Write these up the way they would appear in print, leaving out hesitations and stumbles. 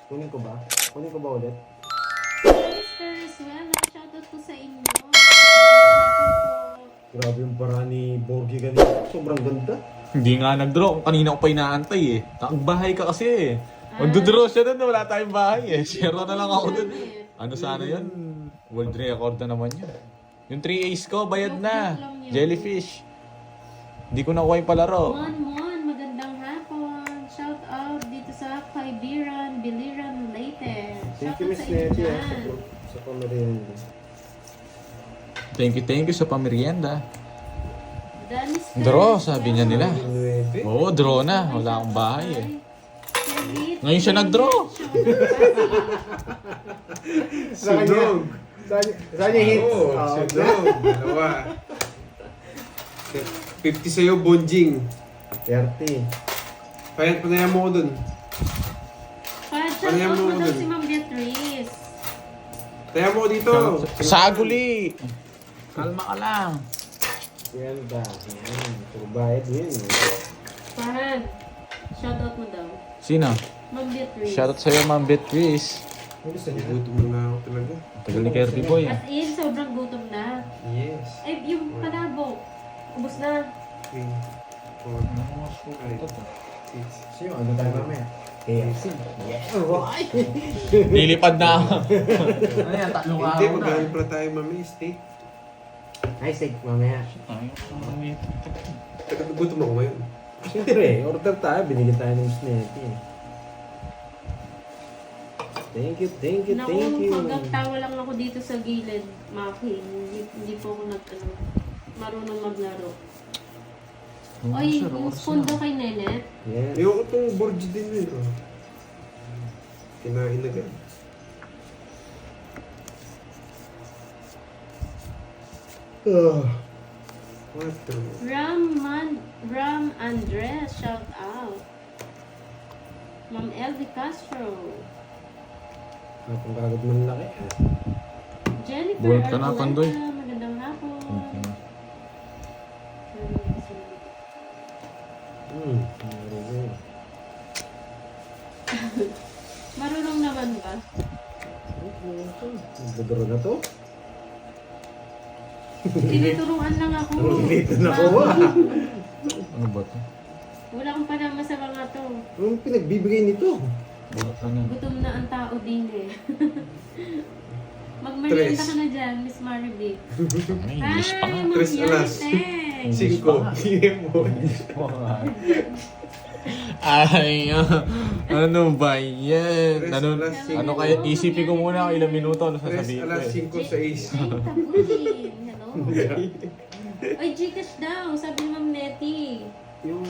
Kunin ko ba? Kunin ko ba ulit? Mr. Rizwell, shoutout po sa inyo. Grabe yung para ni Borgie kanina. Sobrang ganda. Hindi nga nag-draw. Kung kanina ko pa inaantay eh. Nakagbahay ka kasi eh. Magdodraw siya doon, wala tayong bahay eh. Zero na lang ako doon. Ano sana yun? World record na naman yun. Yung 3 ace ko, bayad na. Jellyfish. Hindi ko nakuha yung palaro. Mon, magandang hapon. Shout out dito sa Kaibiran, Biliran, Leyte. Thank Shout you, out Miss sa inyo Nettie. dyan. Sa pamerienda. Thank you sa pamerienda. Danis ka. Draw, sabi niya nila. 9. Oo, draw na. Wala akong bahay eh. Sweet. Ngayon siya nag-draw. Sa kanya. Sa kanya hits. Oo, sunog. Dalawa. 50 sa'yo, Bonjing. 30. Panayan mo ko dun. Shout Ano yan out mo mo daw dun? si Ma'am Beatrice. Panayan mo ko dito. Saguli! Kalma ka lang. Ganda. Yan. Turbayad yun. Pahan. Shout out mo daw. Sino? Ma'am Beatrice. Shoutout sa'yo, Ma'am Beatrice. Ano gusto niya? Gutom na ako talaga. Tagal ni Kirby Boy. As in, sobrang gutom na. Yes. Ay, yung palabok. Ubus na. 3, 4, 5, 6. Siyo, ano tayo mamaya? KFC. Yeah, right. Lilipad na ako. Ano yan, tatlong Hindi, araw na. maghanap pala tayo mami. Steak. Ay, steak mamaya. Gutom ako ngayon. Siyempre, order tayo. Binigyan tayo ng snetty. Thank you, thank you, Naku, thank you. hanggang tawa lang ako dito sa gilid, Maki. Hindi po ako marunong maglaro. Oy, yung spoon daw kay Nenet. Yeah. Ayoko itong Borgi din yun. Oh. Kinain na gan. Quatro. Ram Andres, shout out. Ma'am Elvie Castro. Napang kagad man laki. Jennifer Buwan ka na, Argueta, Pandoy. magandang hapon. Marunong. Marunong naman ba? Nagdodoro na to? Tinuturuan lang ako. Dito na ko ba? Ano ba ito? Wala akong panama sa mga to. Anong pinagbibigay nito? Ano? Gutom na ang tao din eh. Magmerienda ka na dyan, Miss Maribel. Ay, English pa nga. Ma'am Tres alas. Yaliteng. 5. Sige mo. Ay, ano ba yan? Ano, Tres alas ano kaya, isipin ko muna kung ilang minuto ano 3 sasabihin ko alas eh. 5 sa 6. Ay, tabulin. Hello. Ay, Gcash daw, sabi ni Ma'am Nettie. Yung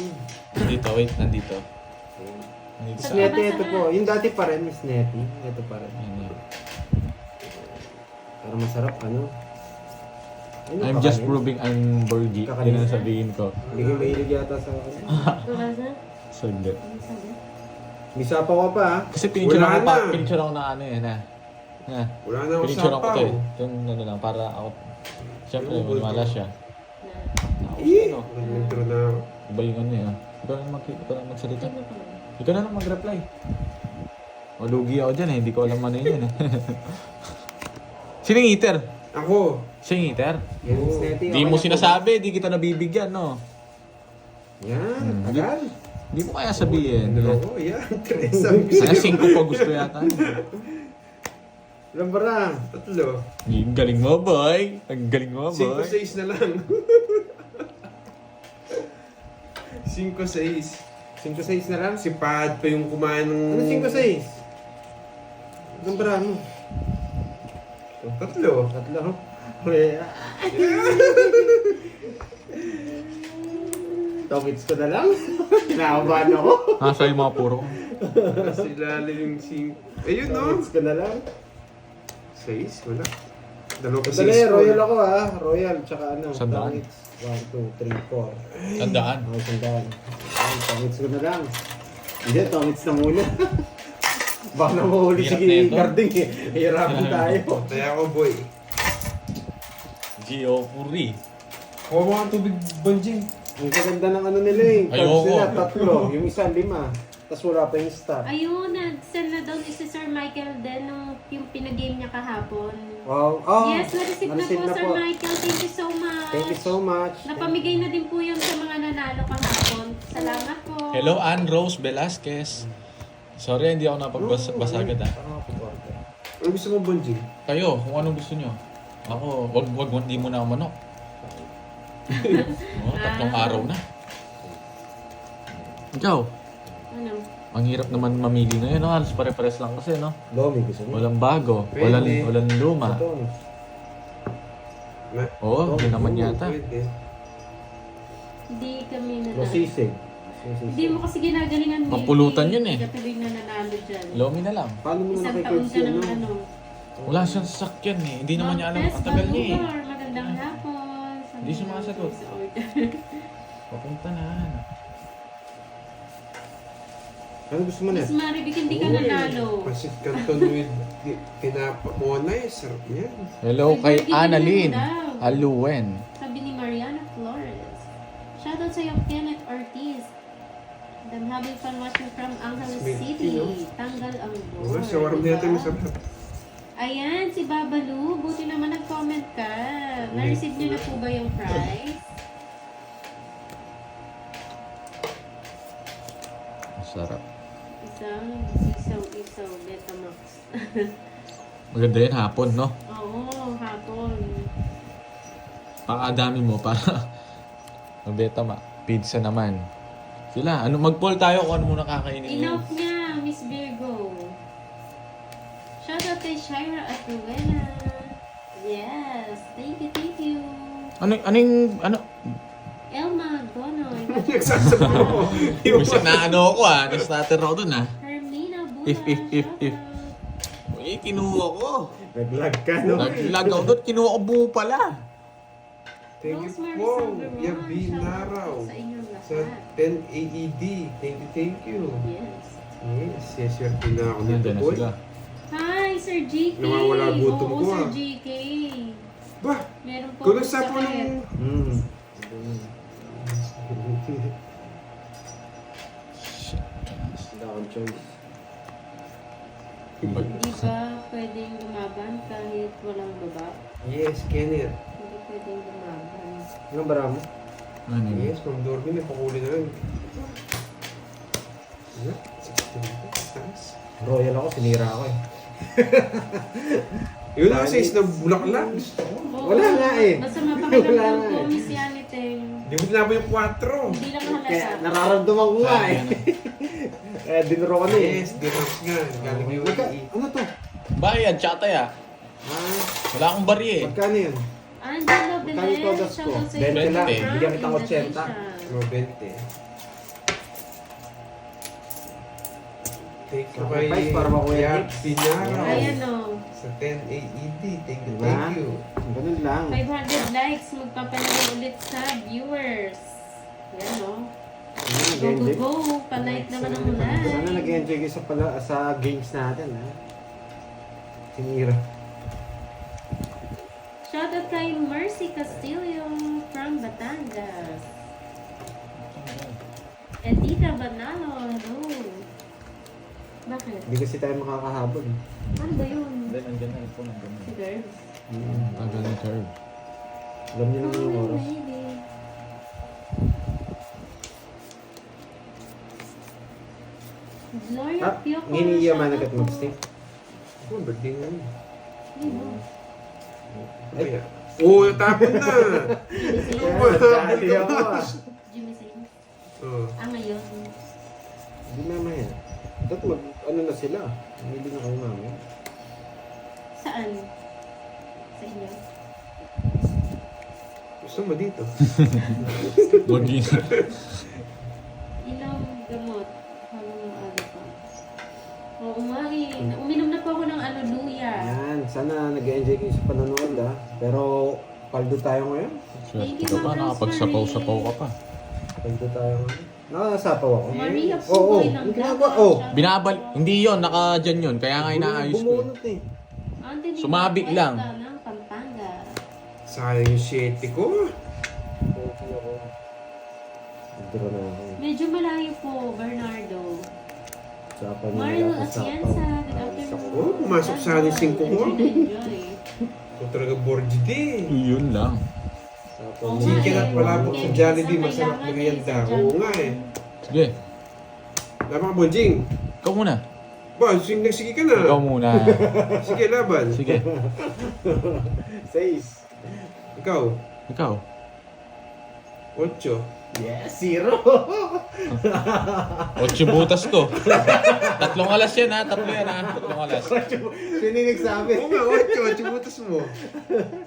Nandito, wait, nandito. Nandito sa... Netty, ito po. Yung dati pa rin, Miss Netty. Ito pa rin. Ayan, yan. Para masarap, ano? Ano I'm kakanin? just proving I'm Borgie. Kakanin. Yun ang sabihin ko. Hindi ko mahilig yata sa akin. Tulasa? Saglit. Ano sabi? May sapaw ka pa, ha? Kasi pinicture Wala ako pa, na. pinicture ako na ano eh, na. Na. Wala na ako Pinicture ako sapaw. to eh. Yung ano lang, para ako. Siyempre, Yung bulto. maniwala siya. Na. Ako, Eh! ano, Nag-intro na ako. iba yung ano eh. Ikaw na magsalita. Tignan ko lang. Ikaw na lang mag-reply. Malugi ako dyan eh, hindi ko alam ano yun eh. Sino yung eater? Ako. Siya yung eater? Yan, Miss Netty. Di okay mo na po sinasabi, di kita nabibigyan, no? ba? Yan, tagal. Di mo kaya sabihin. Ako, yan. 3 sabi ko Sana sa'yo. 5 pa gusto yata. Ilan ba na? 3. Ang galing mo, boy. Ang galing mo, 5 boy. 6 na lang. 5 6. 5-6 na lang? Si Pad pa yung kumain ng... Ano 5-6? Ilan ba na mo? 3. Tatlo. Okay. Tokits ko na lang. Kinakabahan ako. Nasa yung mga puro. Tapos ilalim yung 5. Ayun no. Tokits ko na lang. 6, wala. Dalawa pa Dali, 6 royal ako ha. Royal, tsaka ano. Sandaan. Tokits. 1, 2, 3, 4. Tandaan. Okay, sandaan. Ay, tokits ko na lang. Hindi, tokits na muna. Baka na mahuli si Hirap na ito. Garding eh. Hirapan tayo. Kaya ako boy. Gio Puri. Kuha mo ang tubig, Bonjing. Ang gaganda ng ano nila eh. Cards Ayoko. nila, 3. Yung isa, 5. Tapos wala pa yung star. Ayun, nag-send na daw ni si Sir Michael din nung yung pinag-game niya kahapon. Wow. Oh, Yes, na-receive na po, Sir Michael. Thank you so much. Thank you so much. Napamigay na din po yun sa mga nanalo kahapon. Salamat po. Hello, Ann Rose Velasquez. Sorry, hindi ako napagbasa agad ah. Parang ako order. Ano gusto mo, Bonjing? Kayo, kung anong gusto nyo. Ako, wag, hindi mo na ako manok. Oh, 3 araw na. Ikaw, Ano? ang hirap naman mamili ngayon, no? Halos pare-pares lang kasi, no? Lomi, gusto mo? Walang bago, Pwede. walang luma. Ito. Oo, yun naman yata. Pwede. Hindi kami nanalo. Rosisig. Hindi mo kasi ginagalingan mo. Mapulutan yun eh. Hindi ka tuloy na nanalo dyan. Lomi na lang. Paano mo Isang na kay taon Kirsi ka ng ano? ano. Wala siyang sasakyan eh. Hindi naman niya alam. Best Ang tagal niya eh. Balugar, magandang hapon. Hindi sumasagot. Sa order. Papunta na. Ano gusto mo na? Miss Maribik, hindi ka nanalo. Pasit Canton with pinapamonay. Sarap yan. Hello kay Ay, Annalyn daw. Aluen. Sabi ni Mariana Flores. Shoutout sa iyo, Kenneth Ortiz. And I'm having fun watching from Angeles Sweet, City. no? Tanggal ang Mga board. shawarma diba? natin masarap. Ayan, si Babalu. Buti naman nag-comment ka. Na-receive niyo na po ba yung prize? Sarap. Isang isaw, Betamax. Maganda yan hapon, no? Oo, hapon. Pakadami mo para mabeta pizza naman. Sila, mag-poll tayo kung ano muna kakainin niyo. Enough niya, Miss Virgo. Shoutout kay Shira at Rowena. Yes, thank you. Elma Gonoy. Nagsasabi mo. Kasi na ako na-starter ako dun Hermina Bula. If. shoutout. Uy, kinuha ko. Nag-lag ka, no? Nag-lag ako doon, kinuha ko buo pala. Thank you Rosemary po. Salveron, Yabi shoutout Naraw. Sa inyong Sa lahat. 10 AED. Thank you. Yes. Yes, swerte na ako nito, Nandiyan na boy. sila. Hi, Sir GK. Nawawala gutom Oo, ko, Sir ah. GK. Ba? Meron po Kulang akong sa po sakit. nung... Wala akong choice. Hindi ba pwedeng lumaban kahit walang baba? Yes, Kenneth. Hindi pwedeng lumaban. Anong bara mo? Ano yun? Yes, Ma'am Dormin, may pakuli na rin. Ano? 16 taas. Royal ako, sinira ako eh. Yun ang size ng bulaklak. Oo, Wala nga eh. Basta Wala mapakiramdam nga ko, eh. Miss Yaniteng. Hindi mo tinapos yung 4. Hindi lang Kaya halata. nararamdaman ko nga eh. Kaya dinuro ko na eh. Yes, dinars nga. Galing yung Ano to? Bayad, tsatay ah. Ah, Wala akong bari eh. magkano yun? Angelo Magkano ito, Belen, das ko? shoutout sa 20 iyo. lang. From Bigyan kita ng 80. Indonesia. No, 20. Thank you Sacrifice kay para makuha yung Yap tips. Pinaraw. Ayan o. Sa 10 AED. Thank you, Diba? thank you. Ganun lang. 500 likes, magpapalaro ulit sa viewers. Yan o. Go. Palike naman ang Sana ulan. nag-enjoy kayo sa games natin ha. Sinira. Shoutout kay Mercy Castillo from Batangas. Edita Banalo, hello. Bakit? Hindi kasi tayo makakahabol. Ano ba yun? Then, andyan na ito. Andyan na. Si Girls? Tagal ng curve. Alam niyo naman yung oras. Maybe. Gloria Ah, Pioco. nginiya man shoutout agad po. mag-stick. Oh, birthday nga yun. Hindi mo. Ay, oh, tapon na! Jimmy Ano Singh. ba? Dali ako ah. Jimmy Singh. Oh. Ngayon. Hindi mamaya. Dapat ano na sila. Hindi na kayo mamaya. Saan? Sa inyo? Gusto mo dito? Wag yun. Ilang gamot. Habang maaga pa. Oo nga eh. Uminom na po ako ng Alleluia. Yan. Sana nag-enjoy kayo sa panonood ah. Pero paldo tayo ngayon. Thank you, Ito ba, Ma'am nakapagsapaw-sapaw ka pa. Paldo tayo ngayon. Nakasapaw ako. Maria Oo. Pugoy ng Ang ginagawa. Oh. Hindi yon, naka dyan yun. Kaya nga inaayos ko. Bumunot eh. Anthony Sumabi Cuesta lang. ng Pampanga. Sayang yung 7 ko. Okay ako. Nagduro na ako. Medyo malayo po, Bernardo. Usapan niyo Mario wala usapan. Atienza, good afternoon. Oh, pumasok sa akin yung 5 ko. Enjoy. Ito talaga Borgide. Yun lang. Usapan Oo niyo. nga Chicken eh, at palabok sa Kevin, Jollibee, sa masarap kailangan merienda. eh, sa Oo nga eh. Sige, Laban ka, Bonjing. ikaw muna. Ba, sige ka na. Ikaw muna. Sige, laban. Sige, 6. Ikaw, ikaw. 8. Yes, 0. 8 butas ko. 3 alas yan ha, 3 yan ha. 3 alas. Sino yung nagsabi? Oo nga, 8 butas mo.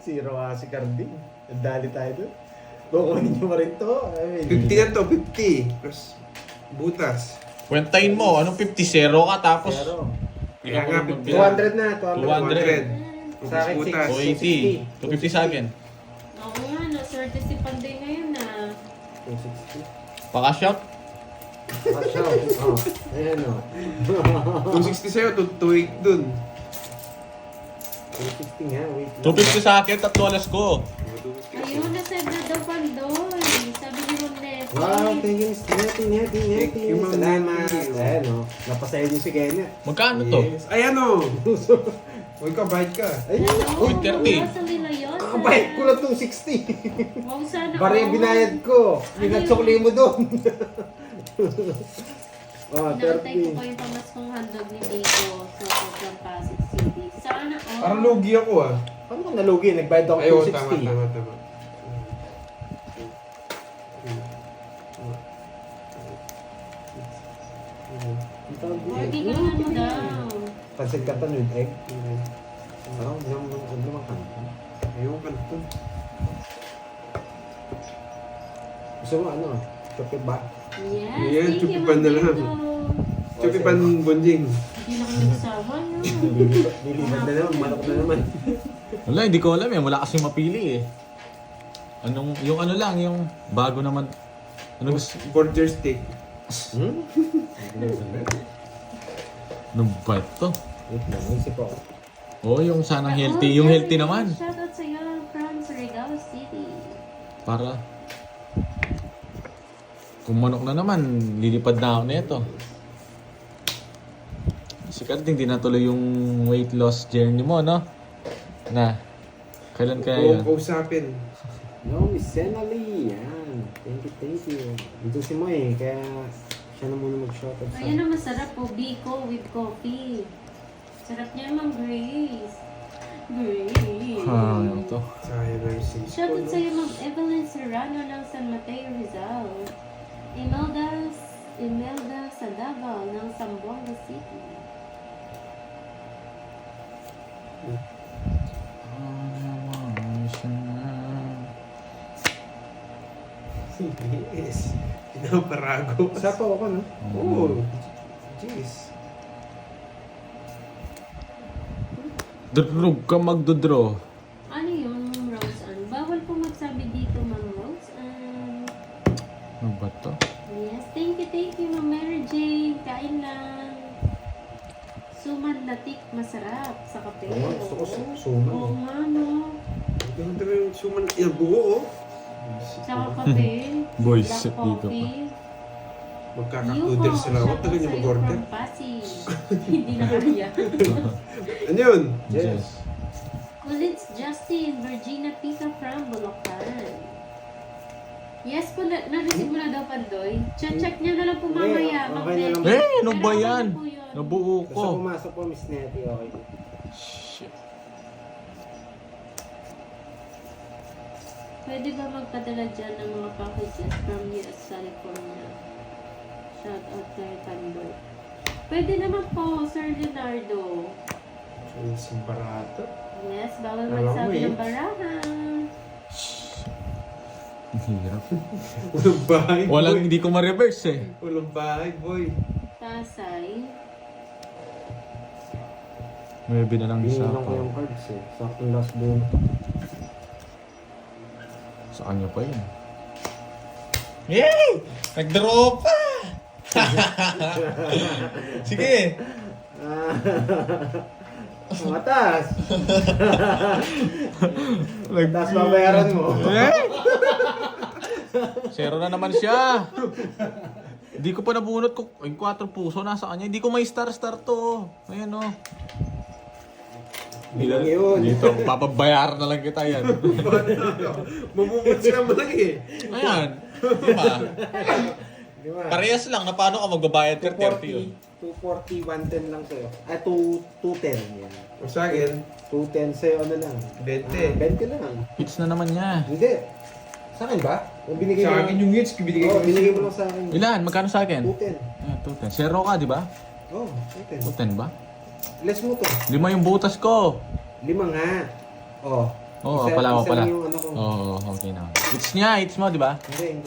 0 si Cardi. Nagdali tayo doon. Kukunin niyo pa rin to. I 50 mean, na to, 50. Plus butas. Kwentahin mo, anong 50-0 ka tapos... 0. Kaya nga, 200 na, 200. 200. Sa akin, Butas. 280. 250 sa akin. Oo nga, naswerte si Panday ngayon na. 260. Paka-shot? Watch out. Oh, ayan o. 260 sa'yo, 228 dun. 260 nga, wait lang. 250 sa akin, 3 alas ko. Ayun, nasend na daw Pandoy. Sabi ni Ronette. Wow, thank you, Miss Nettie. Thank you, Ma'am Salamat. Nettie. Ayan o, napasaya niyo si Kenneth. Magkano to? Yes. Ayan o. Uy, bahit ka. Ayun, Hello, Uy, 30. Rosalie Layosa. kakabait ko lang itong 60. Wow, sana Bara yung all. binayad ko. Pinagsukli mo doon. Oh, Inaantay ko 30. pa yung pamaskong handog ni Biko sa Sobrang Pasig City. Sana all. Parang lugi ako ah. Paano ka nalugi? Nagbayad ako Ayun, 260. tama. Working ka naman mo daw. Pansit canton with egg. Ano? Huwag naman kanton. Ayun ka na to. Gusto mo ano? Chocolate ba? Yes, Ayan, thank you, chupipan na lang. Ma'am Biko. Chupipan Bonjing. Hindi na kayo nagsawa, no? Lilipad na naman, manok na naman. Wala, hindi ko alam eh. Wala kasi mapili eh. Yung ano lang, yung bago naman. Ano gusto? Border steak. Hmm? Ano ba ito? Wait lang, isip ako. Oh, yung sanang healthy. Yung healthy naman. Shoutout sa'yo from Surigao City. Para kung manok na naman, lilipad na ako nito. Si Kurt, hindi natuloy yung weight loss journey mo, no? Na, kailan kaya yun? Kausapin. No, Miss Senali. Yan. Thank you. Ito si Moy, kaya siya na muna mag-shoutout sa... Ayun ang masarap po, Biko with coffee. Sarap niya, Ma'am Grace. Grace. Ano to? Sayang na yung sis ko, Shoutout no? sa'yo, Ma'am Evelyn Serrano ng San Mateo, Rizal. Imelda sa Davao ng Zamboanga City. Yes. Pinaparago. Sapaw ako, no? Oo. Jeez. Drug ka magdodraw. Ano yun, Ma'am Rose Ann? Bawal po magsabi dito, Ma'am Rose Ann. Ano ba to? Yes, thank you, Ma'am Mary Jane. Kain lang. Suman latik, masarap sa kape. Oo, gusto ko suman. Oo nga, no. Yung talaga yung suman. Yung buo, oh. Sa kape. Boys, black dito coffee. Magkakaktuder sila. Huwag talaga niyo mag-order. From Pasig. Hindi na kaya. Ano yun? Yes. Kulits Justin, Virginia Pica from Bulacan. Yes po, na-receive mo na daw, Pandoy. Check niya na lang po Hindi, mamaya. okay na lang. Eh, ano ba Pero okay yan? na po yun. Nabuo Basta ko. pumasok po, Miss Nettie, okay. Shit. Pwede ba magpadala dyan ng mga packages from US, California? Shout out kay Pandoy. Pwede naman po, Sir Leonardo. Yung barato. Yes, bawal Alam mo magsabi eh. ng barahan. Ang hirap. Walang bahay, Walang, boy. hindi ko ma-reverse eh. Walang bahay, boy. Pasay. Maybe na lang isa Binilang ko pa. yung cards eh. Saktong last buo. Sa kanya pa yun. Yay! Nag-draw pa! Sige! Matas! Matas babayaran mo. Eh! Zero na naman siya. Hindi ko pa nabunot ko. Yung 4 puso nasa kanya. Hindi ko may star to. Ayan o. Bilang yun. Dito, papabayaran na lang kita yan. Mamumut sila malaki eh. Ayan. Diba? Di ba? Parehas lang na paano ka magbabayad ka 30 yun. 240, 110 lang sa'yo. 210 yan. O sa akin, 210 sa'yo, ano lang? 20. 20 lang. Hits na naman niya. Hindi. Sa akin ba? O binigay Sa mo akin yung hits, binigay Oo, ko. binigay mo lang sa akin. Ilan? Magkano sa akin? 210. Ayan, 210. Zero ka, di ba? Oo, 210. 210 ba? Less mo to. 5 yung butas ko. 5 nga. Oh. Oo, Isa- pala. isa lang yung ano ko. Oo, okay na. Hits niya, hits mo, di ba? Hindi.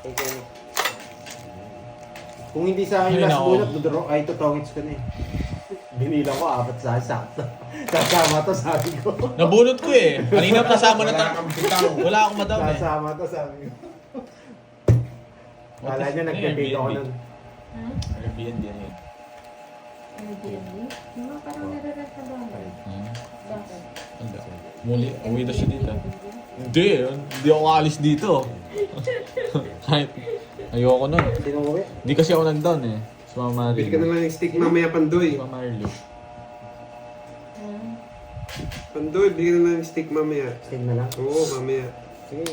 Okay na. Kung hindi sa akin Ayun last ako. bunot, dudro, ay tutongits ko na eh. Binilang ko, 4 sa sakto. Kasama to, sabi ko. Nabunot ko eh. Kanina kasama na Wala kang bitaw. Wala akong madam eh. Kasama to, sabi ko. Kala niya nagpipig ako nun. Ha? Airbnb yan. Airbnb? Mga parang nare-rent na bahay. Bakit? Muli, uwi na siya dito. Hindi ako alis dito. Kahit, ayoko nun. Sino uwi? Hindi kasi ako nag-down eh. Si Mama Bili ka na Marilo. lang yung stick mamaya Pandoy. Si Mama Marilo. Pandoy, bili ka na lang yung stick mamaya. Sige na lang. Oo, mamaya. Sige.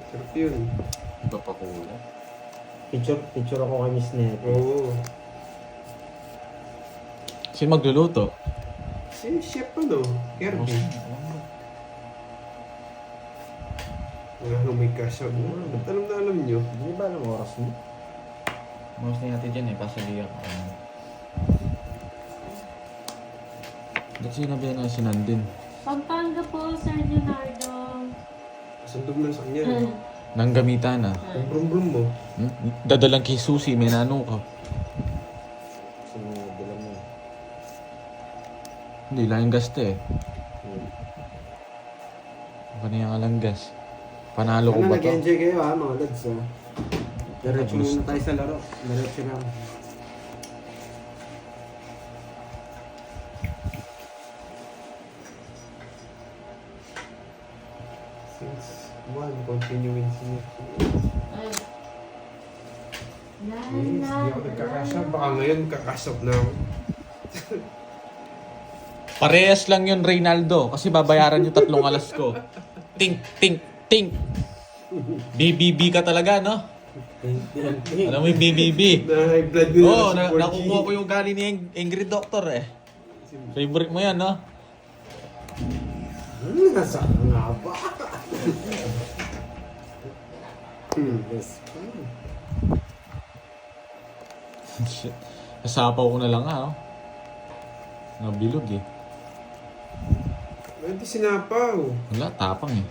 Sarap yun. Iba pa kulo. Picture ako kay Miss Net. Oo. Sino magluluto? Si chef ano? Kirby. Wala may cash out na. Ba't alam na alam nyo? Hindi ba alam oras mo? Mas na natin dyan eh, pasalihan ko. Ba't sinabi na si Nandin? Pampanga po, Sir Leonardo. Sandog na sa kanya. Nang gamitan na. Ang brum-brum mo. Dadalang kay Susi, may nano ka. Sino dala mo? Hindi, lang gasto eh. Kanina nga lang gas. Panalo ko Sana ba to? nag-enjoy kayo ha, mga lads ha. Diretso muna tayo sa laro. Diretso lang. Since one, continuing since. Ay. La, Yes, la, hindi ako nagkakasya. Baka ngayon kakasap na ako. Parehas lang yun, Reynaldo. Kasi babayaran yung 3 alas ko. Tink, tink, tink. BBB ka talaga, no? Alam mo yung BBB? Na high blood nila Oo, sa 4G. nakukuha ko yung galing ni Angry Doctor eh. Favorite mo yan, no? Nasaan nga ba? Yes. Shit. Nasapaw ko na lang oh. Nabilog eh. Hindi sinapaw. Wala, tapang eh.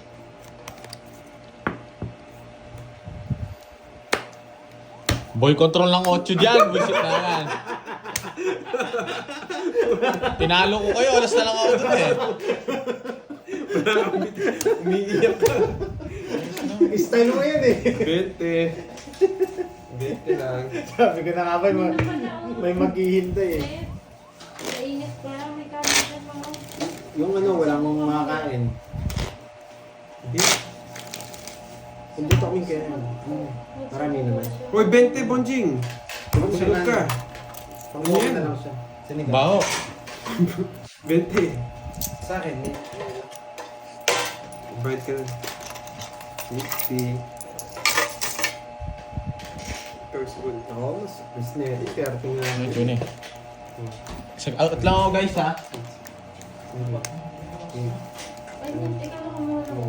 Boy control ng 8 dyan, visit na yan. Tinalo ko kayo, alas na lang ako dun eh. Umiiyak ka. Style mo yan eh. 20. 20 lang. Sabi ko na nga ba, may maghihintay eh. Mainit ko lang, may camera mo. Yung ano, wala mong makakain. Hindi. Hindi to kung kaya. Marami naman. Hoy, 20, Bonjing. Sunod ka. Pangbuhay Ano yan? na lang siya. Sinigang. Baho. 20. Sa akin eh. Bayad ka na. 60. Personal. Oo, mas net. Pero tingnan Ano natin. yun eh. Out lang ako guys ha. Ay, ikaw na kumuna mo.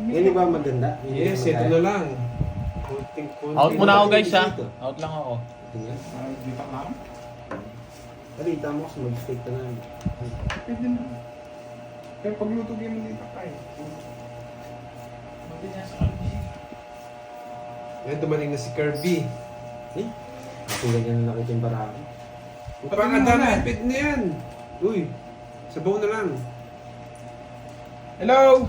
Yan ba maganda? Yes, ito na lang. Konting. Out muna ako guys ha. Out lang ako. Tingnan. Balita mo, mag-steak ka na. Pwede na. Pero pagluto game mo dito tayo. Yan, dumating na si Kirby. Eh? Tulad yan na nakita yung barako. Pang-adami, pit na yan. Uy, sabaw na lang. Hello!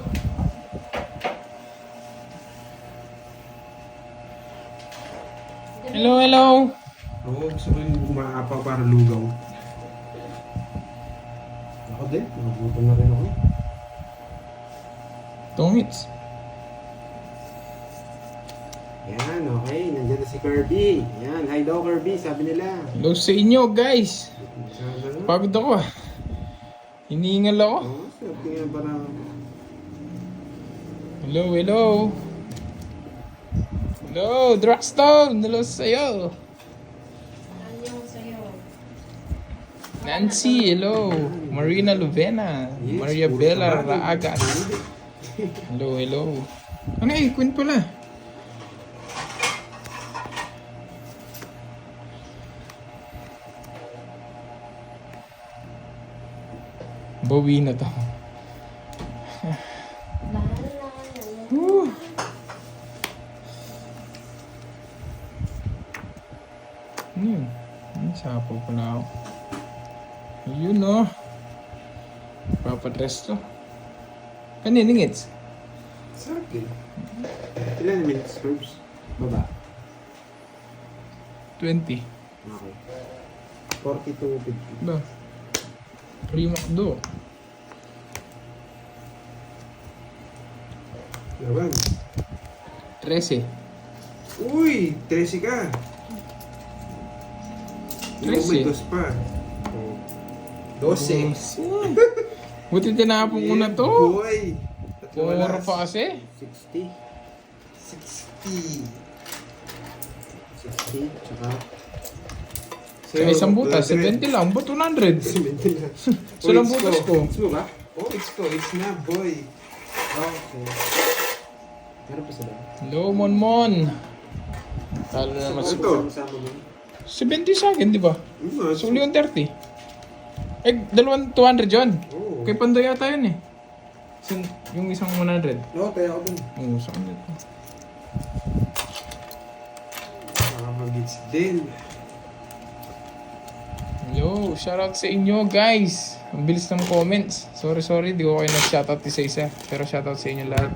Hello, hello! Oo, gusto ko yung umaapaw para lugaw. Ako din, nagutom na rin ako. Tongits. Yan, okay. Nandiyan na si Kirby. Yan, hi daw Kirby, sabi nila. Hello sa inyo, guys. Sana. Pagod ako ah. Hinihingal ako. Oo, sabi nga parang... Hello, hello. Hello, Draxstone. Hello sa'yo. Anyong sa'yo. Nancy, hello. Marina Lovena. Yes, Maria puro Bella kabado. Raagas. Hello, hello. Ano eh, Queen pala. Bawi na to. Woo. Ano yun? Sapo pa na ako. Ayun no. Papadress to. Kaninong it's? Sa akin. Ilan minutes, Kirbs? Baba. 20. Okay. 42, 50. Ba? Primo do. Laban. 13. Uy, 13 ka. 13. May dos pa. 12. Buti tinapon ko na to. Boy. Puro pa kasi. 60. 60. 60, tsaka... Sa isang butas, 70 lang. Ba't 100? 70 na. Sa ilang butas ko. It's mo ba? Oh, it's ko. It's na, boy. Okay. Meron pa sila. Hello, Monmon. Talo na naman Ito. Sama mo. 70 sa akin, di ba? So, uli yung 30. Eh, dalawang 200 yun. Oo. Kay Pandoy yata yun eh. Yung isang 100. No, kaya ako dun. Oo, sa kanila. Nakakagits din. Yo, shoutout sa inyo guys. Ang bilis ng comments. Sorry, di ko kayo nag-shoutout isa-isa. Pero shoutout sa inyo lahat.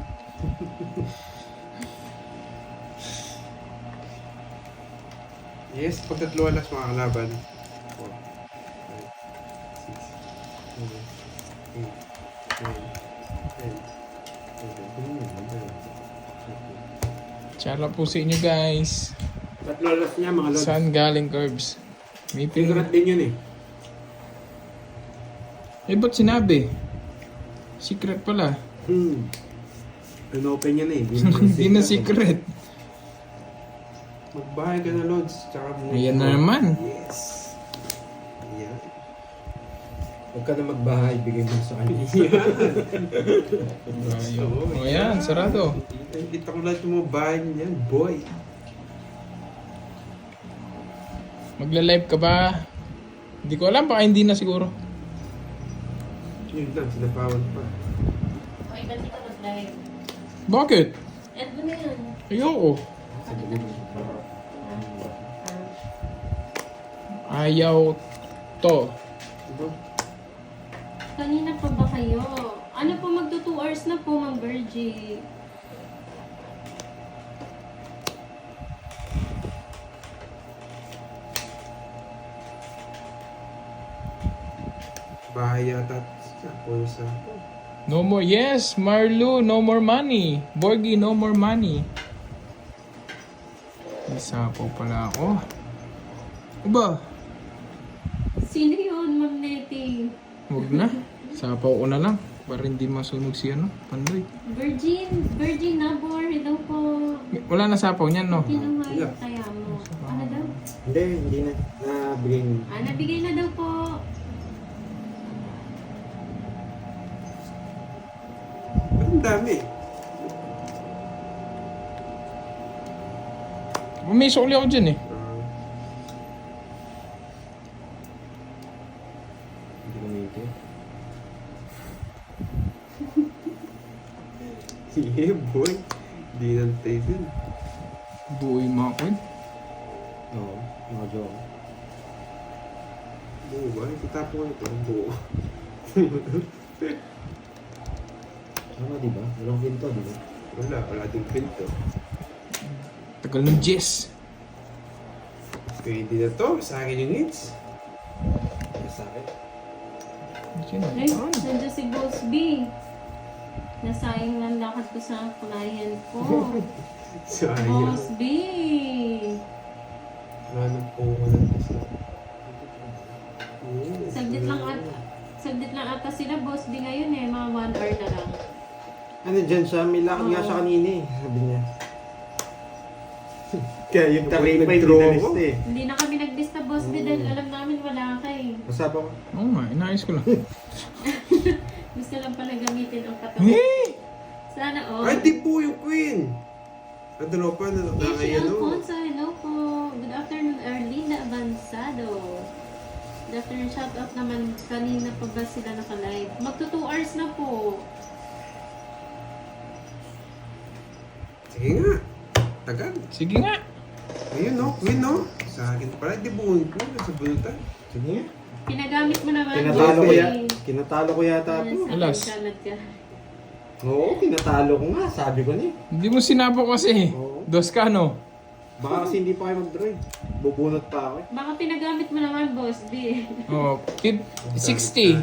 Yes, pag tatlo alas mga kalaban. 4, 5, 6, 7, 8, 9, 10. Shoutout po sa inyo guys. Tatlo alas niya mga lods. Saan galing Curbs? May Secret din yun eh. Eh, ba't sinabi? Secret pala. Ano-open yan eh. Hindi na secret. Magbahay ka na, Lods. Tsaka mo. Ayan na naman. Yes. Ayan. Huwag ka na magbahay, bigay mo sa kanya. O yan, sarado. Kita ko lahat yung mga bahay niyan, boy. Magla-live ka ba? Hindi ko alam, baka hindi na siguro. Yun lang, sinapawan pa. Okay, ba't di ka mag-live? Bakit? End mo na yun. Ayoko. Ayaw to. Kanina pa ba kayo? Ano po, magto 2 hours na po, Mang Virgie. Bahay yata. Ako sa... No more, yes, Marlo, no more money. Borgie, no more money. Isa po pala ako. Aba, Sino yun, Ma'am Nettie? huwag na. Sapaw ko na lang. Para hindi masunog si ano, Pandoy. Virgin Nabor, hello po. Wala na sapaw niyan, no? Kinuha yung kaya mo. Ano daw? Hindi na. Nabigay mo. Nabigay na daw po. Ang dami. May sukli ako dyan eh. Hindi ko nito. Yeah, boy. Di nang tayo dun. Buo yung mga coin. Oo, mga joke. Buo ba? Kita po ito. Buo. Tama diba? Walang pinto, diba? Wala din pinto. Tagal ng Jess. Kaya hindi na to. Sa akin yung hits. Sa akin. Diyan, Ay, nandiyan si Boss B. Nasayang lang lakad ko sa client ko. Sayang. Boss B! Anong puhunan kasi. Saglit lang ata sila, Boss B ngayon eh. Mga 1 hour na lang. Ano dyan siya? May lakad nga siya kanina eh. Sabi niya. Kaya yung taripay, hindi Nag-draw na ako. list eh. Hindi na kami naglista, Boss B, dahil alam namin wala ka eh. Usapan ko. Oo nga, inayos ko lang. Gusto lang pala gamitin ang katawan. Sana all. Ay, di po yung queen. Ang dalawa pa na Yes, ngayon. Alfonso, hello po. Good afternoon, Erlinda Avanzado. Good afternoon, shoutout naman. Kanina pa ba sila naka-live? Magto 2 hours na po. Sige nga. Tagal. Sige nga. Ayun no, queen no. Sa akin pala, di buong queen. Sa bunutan. Sige nga. Pinagamit mo naman. Kinatalo ko, Boss B. kinatalo ko yata Ayan, ito. sa Alas. kalad ka. Oo, kinatalo ko nga. Sabi ko niya. Hindi mo sinapo kasi. Oo. Dos ka, no? Baka kasi hindi pa kayo mag-drive. Bubunot pa ako eh. Baka pinagamit mo naman, Boss B. Oh, 60.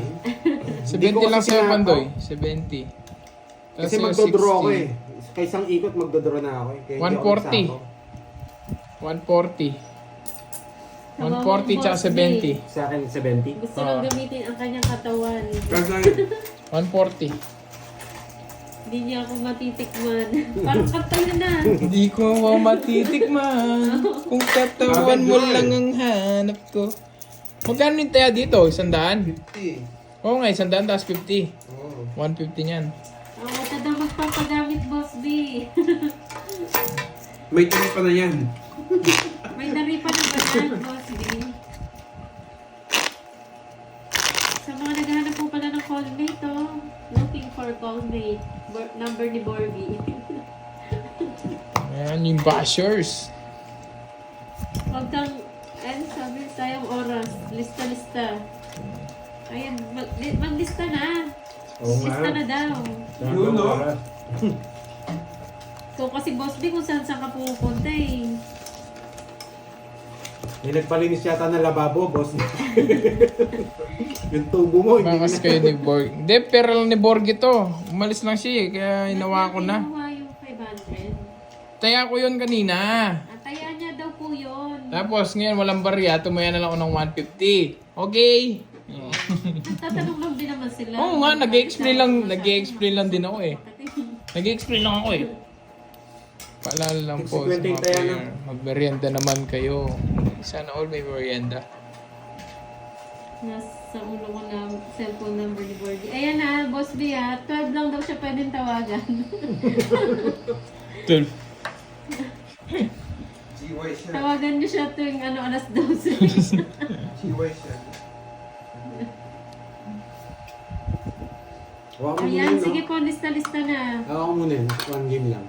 Hindi 70 ko lang kasi sa'yo, sinapo. Pandoy. 70. Tapos Kasi sa'yo, magdodraw ako 60. eh. Kaya isang ikot magdodraw na ako eh. Kaya hindi ako 140. nagsako. 140 tsaka 70. Sa akin 70. Gusto lang gamitin ang kanyang katawan. Kaya sa akin, 140. Hindi niya ako matitikman. Parang kanta yun na. Hindi ko matitikman kung katawan mo lang ang hanap ko. Magkano yung taya dito? 100? 50. Oo nga, 100 tapos 50. Oo. 150 niyan. Oo, ito daw magpapagamit, Boss B. May tali pa na yan. May naripa na ba yan, Boss B? Sa mga naghahanap po pala ng callmate, oh. Looking for callmate. Number ni Borby. Ayan, yung bashers. Huwag kang, sabi, sayang oras. Lista-lista. Ayan, maglista na. Oo nga. Lista na daw. Yun, no? So, kasi Boss B, kung saan ka pupunta eh. May nagpalinis yata ng lababo, boss. Yung tubo mo, hindi Bakas kayo ni Borg. Hindi, pera lang ni Borg ito. Umalis lang siya eh, kaya inawa ko na. Kinuha yung 500. Taya ko yun kanina. Ataya niya daw po yun. Tapos ngayon walang barya, tumaya na lang ako ng 150. Okay. Tatanong lang din naman sila. Oo nga, nag-i-explain lang din ako eh. Nag-i-explain lang ako eh. Paalala lang po sa 50 mga taya na. player. Magmerienda naman kayo. Sana all may merienda. Nasa ulo ko na cellphone number ni Bordy. Ayan na, Boss B 12 lang daw siya pwedeng tawagan. 12. GY siya. Tawagan niyo siya tuwing alas 12. GY siya. Hawakan mo muna Ayan, yun, sige no? po, lista-lista na. Hawakan mo muna yun. One game lang.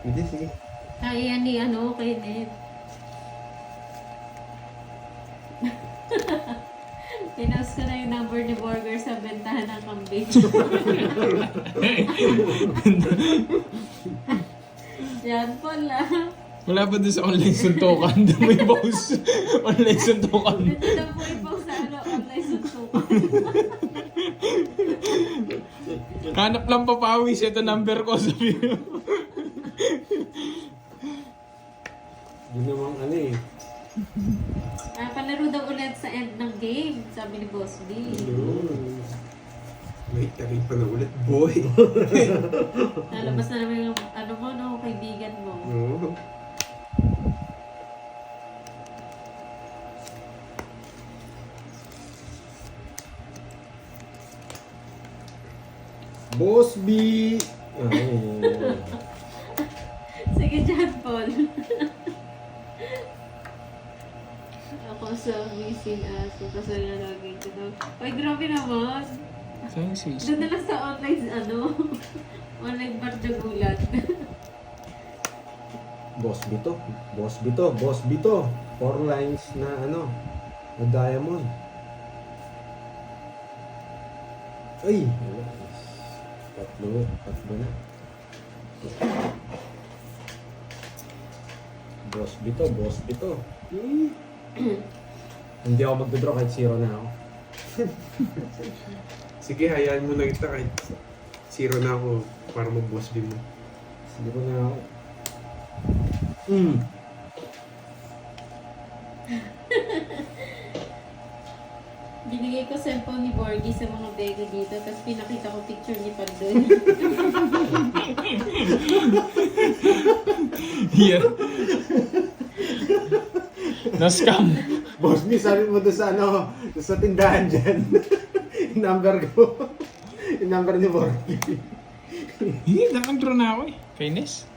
Hindi, sige. Ayan ni kay Ned. Pinost ko na yung number ni Borger sa bentahan ng kambing. Yan pala. Wala pa din sa online suntukan. May boss. Online suntukan. Ito na po ipaw sa online suntukan. Hanap lang papawis. Ito number ko. Sabi mo. Yun namang ano eh. Palaro daw ulit sa end ng game, sabi ni Boss B. Yun. May tali pa na ulit, boy. Lalabas na naman yung kaibigan mo. Oo. Boss B! Ay. Sige, John Paul. Ako sa missing aso kasi nalagay ko daw. Ay, grabe naman. Saan si Doon na lang sa online, online bardagulan. Boss B to. Boss B to. Boss B to. 4 lines na na diamond. Ay! Tatlo na. Boss B to. Boss B to. Hindi ako magdodraw kahit 0 na ako. Sige, hayaan mo na kita kahit Zero na ako para mag-boss beam mo. Sige ko na ako. Binigay ko cellphone ni Borgie sa mga bega dito, tapos pinakita ko picture ni Pandoy. Yeah. Na-scam. Boss B, sabi mo doon sa ano, doon sa tindahan dyan. Yung number ko. Yung number ni Borgie. Hindi, naka-draw na ako eh. Kainis.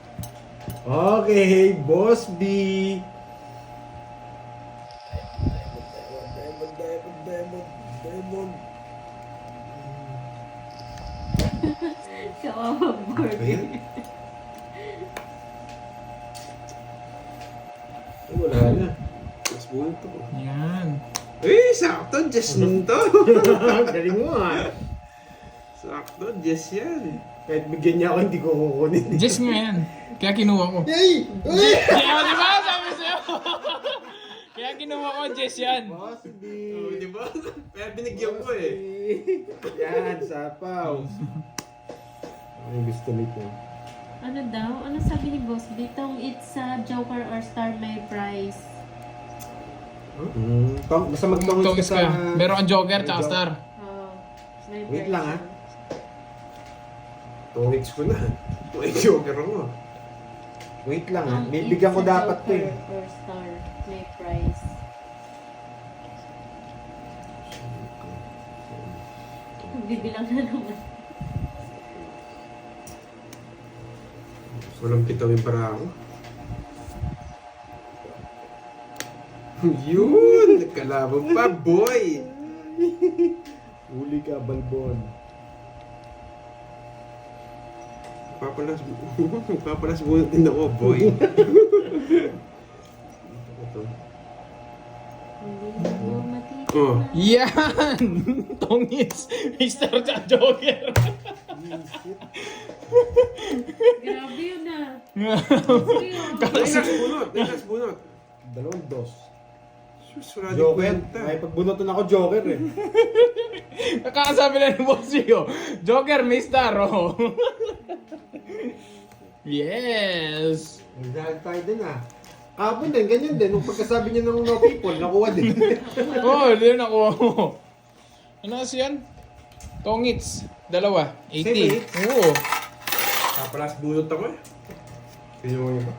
Okay, Boss B. Diamond. Kawawa Borgie. Ayan. Ay, wala na. Mas buwan to. Yan. Eh, sakto. Just nun to. Galing mo ah. Sakto. Just yan. Kahit bigyan niya ako, hindi ko kukunin. Just nga yan. Kaya kinuha ko. Yay! Uy! Kaya di ba? Sabi sa'yo. Kaya kinuha ko, Jess yan. Boss B. Oh, di ba? Kaya binigyan ko eh. Yan, sapaw. Ang gusto nito. Ano daw? Ano sabi ni Boss Bitong it's Joker or Star may prize? Basta magtungos Tungis ka. Meron kang Joker, tsaka Star. Oh, may Wait prize lang, siya. 2 weeks ko na. 2 weeks joker ako. Wait lang ha. Ang Bibigyan ko it's a dapat to Joker eh. or Star may prize. Bibilang na naman. Walang pitawin para ako. Yun! Nagkalaban pa, boy! Uli ka, Balbon. Papalas muna din ako, boy. Ito. Hindi mo makita. Oh. Yan! Tongits! Mr. Tsaka Joker. Grabe yun ah. Next bunot! Next bunot! 2. Sus, wala din Joker. kwenta. Ay, pagbunutan ako Joker eh. Nakakasabi na ni Boss Gio. Joker, may Star, oh. Yes! Nagdahal tayo din ah. Kapon din, ganyan din. Nung pagkasabi niya ng no people, nakuha din. Oh, hindi na nakuha mo. Ano kasi yan? Tongits. 2. 80. Oo. Papalas bunot ako eh. Sino mo yun ba?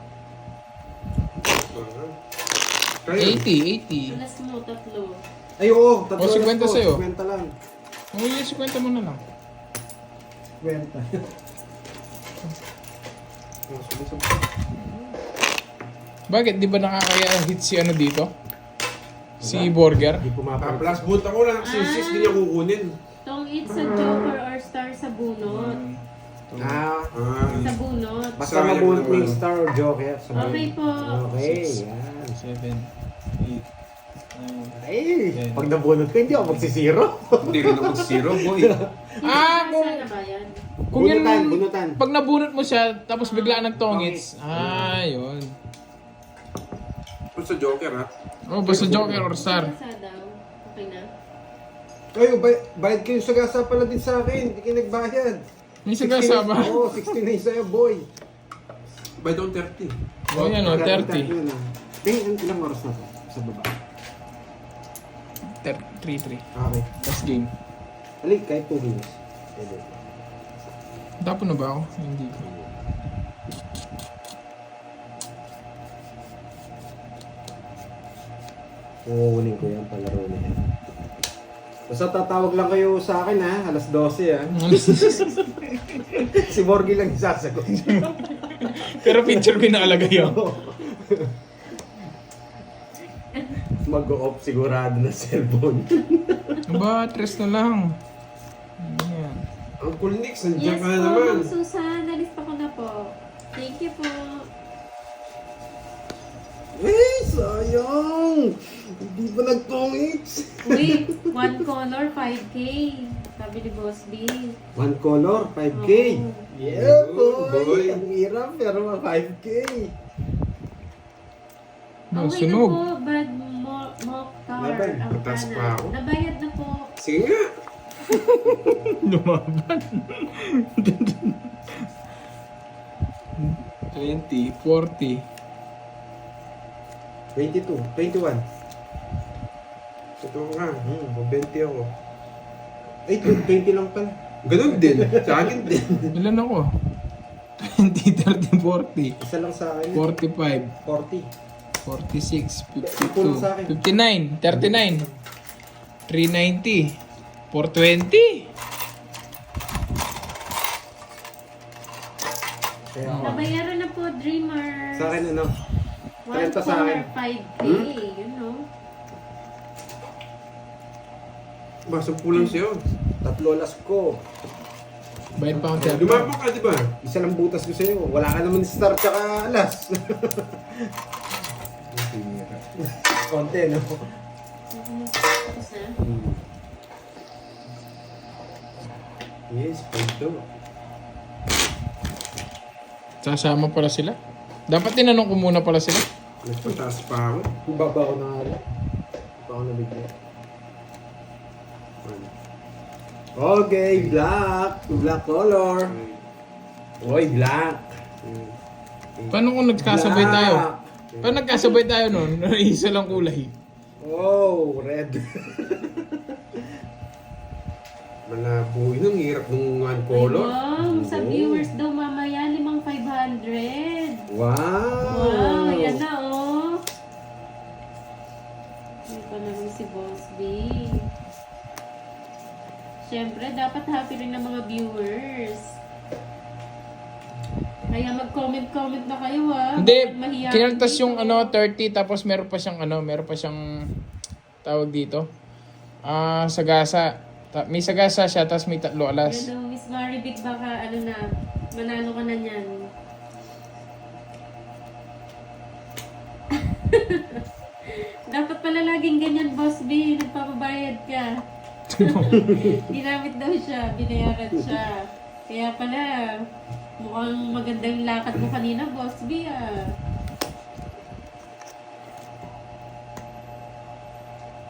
Kayo. 80. Alas mo, 3. Ay, oo. 50 sa'yo. 50 lang. Oh, yung 50 mo na lang. 50. Bakit? Di ba nakakaya-hit si ano dito? Si Burger? Hindi pumapalap. Papalas bunot ako lang. Sis, di niya kukunin. Tong it's a Joker or Star sa bunot. Ah, Sa bunot. basta mabunot mo yung Star or Joker. Okay po. Okay, yan. 7, 8, 9. Ay, pag nabunot ko, hindi ako magsisiro. Hindi rin ako zero, boy. Ah, Sana ba yan? kung yan, Bunutan. pag nabunot mo siya, tapos biglaan nagtongits. Ah, yun. Kung sa joker, ha? Oh, basta Joker or Star. Sa daw. Okay na. Ay, bayad kayo sa gasa pala din sa akin. Hindi kayo nagbayad. May sagasa ba? Oo, 69 sa'yo, boy. By down 30. Oh, yan o, 30. Tingin, ilang oras na to sa baba? 3-3. Okay. Last game. Alik, kahit 2 games. Pwede. Tapo na ba ako? Hindi ko. Kukunin ko yan, palaro na yan. Basta tatawag lang kayo sa akin ha, alas 12 ha. Si Borgie lang yung sasagot. Pero picture ko yung nakalagay yun. Mag-off sigurado na cellphone. Aba, 3 na lang. Ayan. Uncle Nix, nandiyan Yes ka po, na naman. Ma'am Susan. Nalista ko na po. Thank you po. Eh, sayang! Hindi ba nagtongits? Uy, 1 color, 5K. Sabi ni Boss B. 1 color, 5K. Oo. Yeah, Oh, boy. boy. Ang hirap, pero 5K. Oh, Okay sunog. na po, Brad Mokhtar. Nabay, Ang mataas kanan. pa ako. Nabayad na po. Sige nga. Lumaban. 20, 40. 22, 21. Ito ka. 20 ako. Ay, 20 lang pala. Ganun din. Sa akin din. Ilan ako? 20, 30, 40. Isa lang sa akin. 45, 40. 46, Kulang sa akin. 52, 59, 39, 390, 420. Kaya ako. Nabayaran na po, Dreamer. Sa akin ano? 30 sa akin. 1.5K, you know. Basta pulang siya. 3 alas ko. Bayad pa akong 30. Lumabang ka, di ba? Isa lang butas ko sa'yo. Wala ka naman star tsaka alas. Konti, no? Tapos na. Yes, pwede. Sasama pala sila. Dapat tinanong ko muna pala sila. Nagpataas pa ako. Baba ko na nga lang. Hindi pa ako nabigyan. Okay, black. Black color. Oy, black. Paano kung nagkasabay Black. tayo? Paano nagkasabay tayo nun? Isa lang kulay. Oh, red. Malabo yun. Ang hirap ng one Ay, color. wow, sa viewers daw mamaya 500. Wow. Wow, yan na oh. May pa naman si Boss B. Siyempre, dapat happy rin ng mga viewers. Kaya mag-comment na kayo ha. Hindi, Bakit mahiyain kinaltas dito? yung 30 tapos meron pa siyang tawag dito. Sagasa. May sagasa siya tapos may 3 alas. Yan daw, Miss Maribit, baka manalo ka na niyan. Dapat pala laging ganyan, Boss B. Nagpapabayad ka. Ginamit daw siya, binayaran siya. Kaya pala, mukhang maganda yung lakad mo kanina, Boss B ah.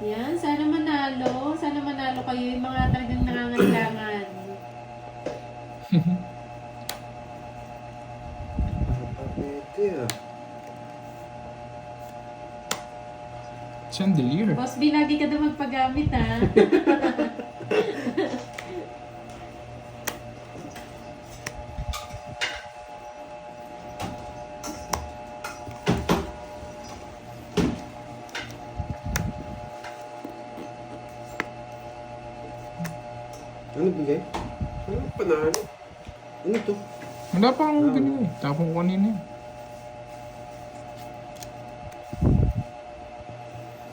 Yan, sana manalo. Sana manalo kayo yung mga talagang nangangailangan. Pwede ah. Chandelier. Boss B, lagi ka daw magpagamit ha. Ano bigay? Ano panalo? Ano to? Wala pa akong binili. Tapong ko kanina.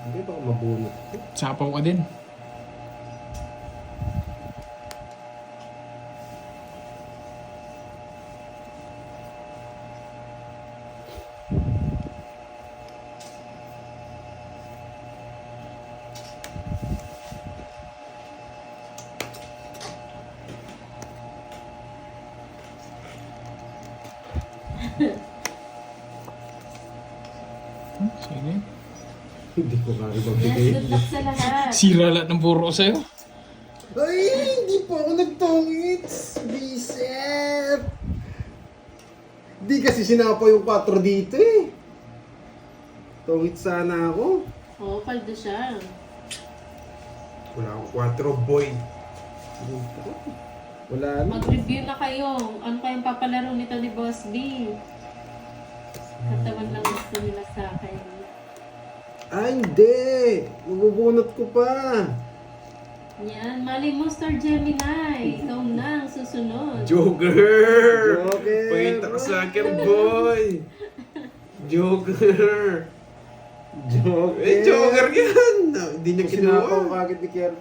Hindi baka mabunot. Sapaw ka din. Sige. Hindi ko kaya Yes, magbigay. good luck sa lahat. Sira lahat ng puro ko sa'yo. Ay, hindi pa ako nagtongits. Bisep. Di kasi sinapa yung 4 dito eh. Tongits sana ako. Oo, paldo siya. Wala akong 4 boy. Wala na. Mag-review na kayo. Ano kayong papalaro nito ni Boss B? Katawan lang gusto nila sa akin. Ay, hindi. Mabubunot ko pa. Yan, mali mo Star Gemini. Ikaw na ang susunod. Joker! Joker! Pakita ka sa akin, boy! Joker! Joker. Eh, Joker yan! Hindi niya Sinapa ko kinuha. kagad ni Kerr.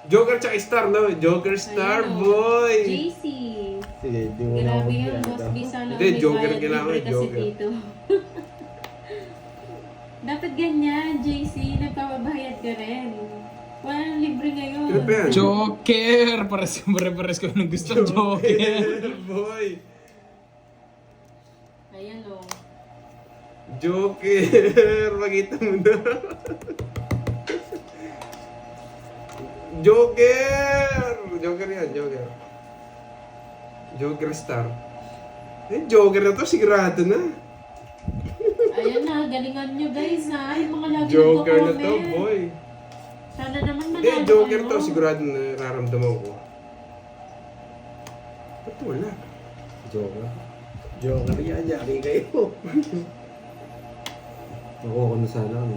Joker tsaka Star, no? Joker Star, Ayan, oh. boy! JC. Sige, di mo na ako Grabe yun, Boss B. masyado. Sana Hindi, may Joker bayad kailangan, libre kasi Joker. dito. Dapat ganyan, JC. Nagpapabayad ka rin. Walang libre ngayon. Ano pa yan? Joker! Pares ko nung gusto. Joker! boy! Ayan o. Joker! Pakita mo na. Joker! Joker yan, Joker. Joker star. Eh, Joker na to, sigurado na. Ayan na, galingan nyo guys ha. Yung mga lagi Joker na to, nagko-comment. boy. Sana naman Hindi, manalo Joker kayo. to, sigurado na nararamdaman ko. Ba't wala? Joker. Joker yan, yari kayo. Nakuha ko na sana ano.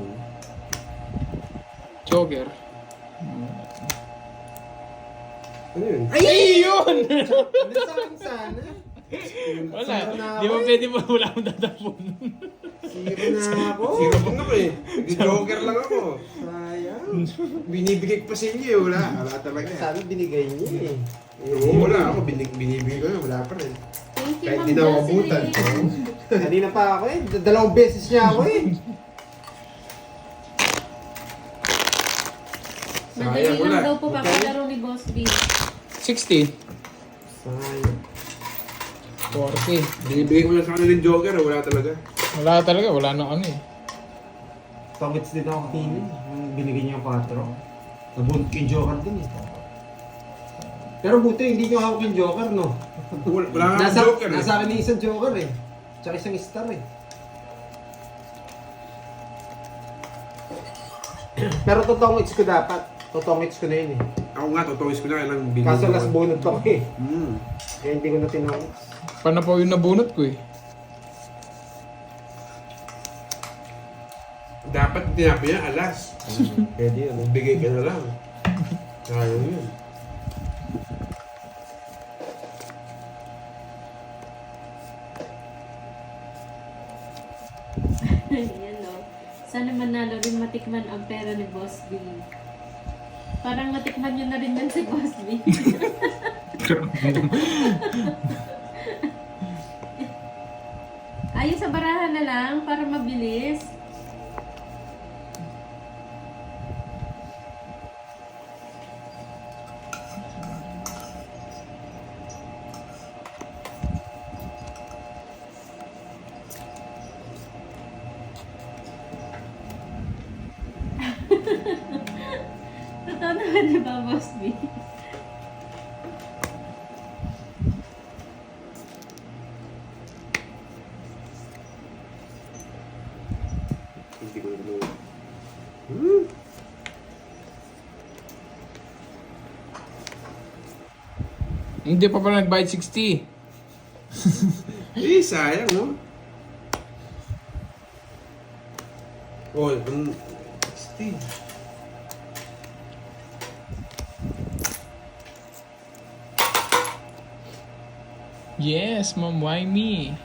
Joker. Ano yun? Ay, yun! Ano sa akin sana? Wala. na Di ba ako pwede mo wala akong tatapon? Sira na ako. Sino bang ako eh? Joker lang ako. Sayang. Binibigay ko pa sa inyo eh, wala. Wala talaga eh. Sabi binigay niya eh. Oo, wala ako. Binibigay ko na, wala pa rin. Thank you, Kahit Ma'am di na ako abutan. Jocelyn. Kanina pa ako eh. Dalawang beses niya ako eh. Madali Sayang, wala. lang daw po papalaro ni Boss B. 60. Sayang. 40. Binibigay ko lang sa kanila yung Joker, wala talaga. Wala talaga, wala nang ano eh. Tongits din ako kanina. Yung binigay niya yung 4. Nabunot ko yung Joker din eh. Pero buti hindi niyo hawak yung Joker no. Wala nga akong Joker eh. Nasa akin yung isang Joker eh. Tsaka isang star eh. Pero totongits ko dapat. Totongits ko na yun eh. Ako nga, totongis ko na kailang binibigay. Kaso last bunot ako eh. Kaya hindi ko na tinongits. Paano pa yung nabunot ko eh? Dapat tinapi niya, alas. Pwede yun eh. Bigay ka na lang. Sayang yun. Yan o. Sana manalo rin matikman ang pera ni Boss B. Parang matikman nyo na rin yan si Boss B. Ayun sa barahan na lang para mabilis. Totoo naman di ba, Boss B? Hindi ko naman. Hindi pa pala nagbayad 60. Eh, sayang, no? Oh, 60. Yes, ma'am, why me?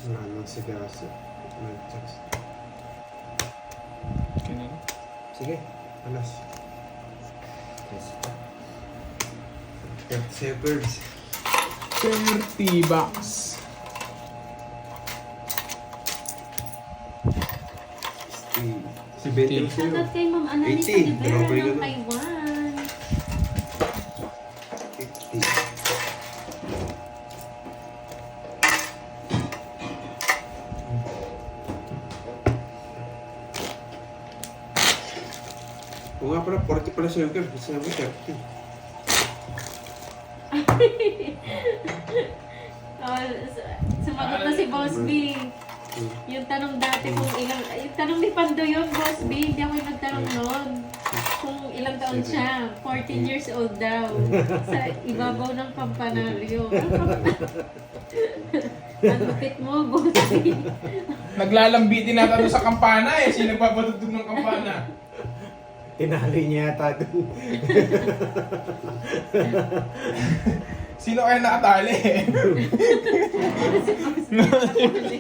Wala nang sigasa. Ganun. Sige, alas. 30 seconds. 30 bucks. 70 sa'yo. Shoutout kay Ma'am Annalisa 80, Rivera dalawa pa rin ng ganun. Taiwan. 50. Oo nga pala, 40 pala sa'yo, girl. Gusto namin 30. Oh, sumagot na si Boss B. Yung tanong dati kung ilang... Yung tanong ni Pando yun, Boss B. Hindi ako yung nagtanong noon. Kung ilang taon siya. 14 years old daw. Sa ibabaw ng kampanaryo. Ang lupit mo, Boss B. Naglalambitin na tayo sa kampana eh. Sino nagpapatugtog ng kampana? Tinali niya yata doon. Sino kaya nakatali? Si Boss B.